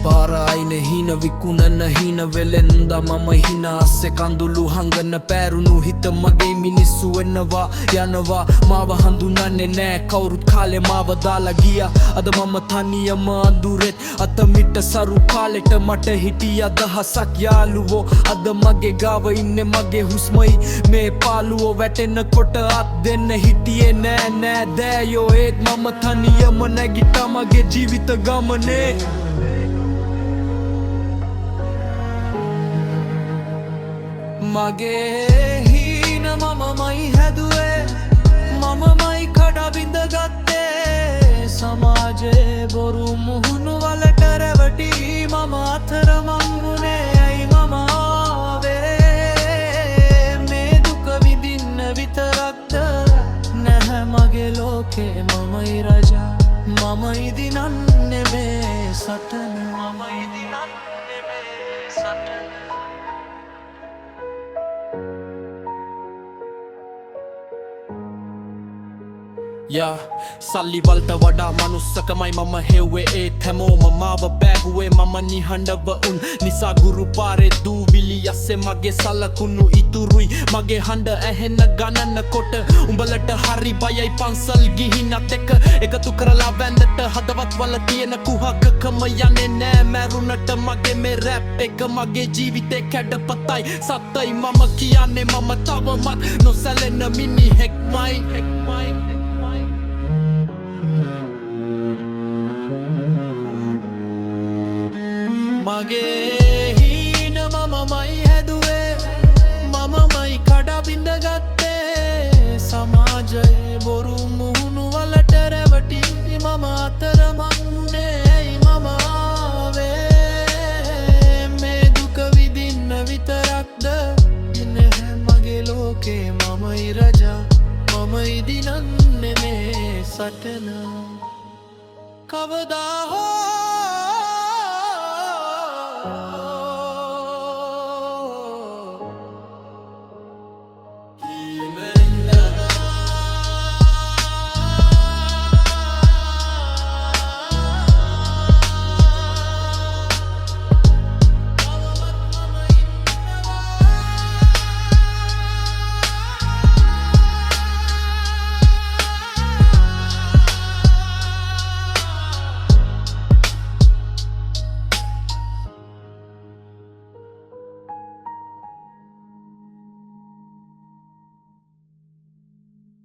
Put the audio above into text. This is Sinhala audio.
පාරයින හීන විකුණන හීන වෙලෙන්ද මම හින අස්සෙ කඳුළු හංගන පැරුණු හිත මගේ මිනිස්සු වෙනවා යනවා මාව හඳුනන්නේ නෑ කවුරුත් කාලේ මාව දාලා ගියා අද මම තනියම අඳුරෙත් අතමිට සරු කාලෙට මට හිටියා දහසක් යාළුවෝ අද මගේ ගාව ඉන්නේ මගේ හුස්මයි මේ පාළුවෝ වැටෙනකොට අත් දෙන්න හිටියේ නෑ දෑයෝ ඒත් මම තනියම නැගිට්ටා මගේ ජීවිත ගමනේ මගේ හීන මමමයි හැදුවේ මමමයි කඩබිඳ ගත්තේ සමාජයේ බොරු මුහුණු වලට රැවටි මම අතරමං වුණේ ඇයි මම ආවේ මේ දුක විඳින්න විතරක්ද නැහැ මගේ ලෝකේ මමයි රජා මමයි දිනන්නේ මේ සටන මමයි දිනන්නේ මේ සටන සල්ලි වලට වඩා මනුස්සකමයි මම හෙව්වේ ඒත් හැමෝම මාව බෑගුවේ මම නිහඬව උන් නිසා ගුරු පාරේ දූවිලි යස්සේ මගේ සලකුණු ඉතුරුයි මගේ හඬ ඇහෙන්න ගණනකොට උඹලට හරි බයයි පන්සල් ගිහිනත් එක එකතු කරලා වැන්දට හදවත් වල තියෙන කුහකකම යන්නේ නෑ මැරුණට මගේ මේ රැප් එක මගේ ජීවිතේ කැඩපතයි සත්තයි මම කියන්නේ මම තවමත් නොසැලෙන මිනිහෙක්මයි මගේ හීන මමමයි හැදුවේ මමමයි කඩබිඳ ගත්තේ සමාජයේ බොරු මුහුණු වලට රැවටි මම අතරමං වුණේ ඇයි මම ආවේ මේ දුක විඳින්න විතරක්ද නැහැ මගේ ලෝකේ මමයි රජා මමයි දිනන්නේ මේ සටන කවදා හෝ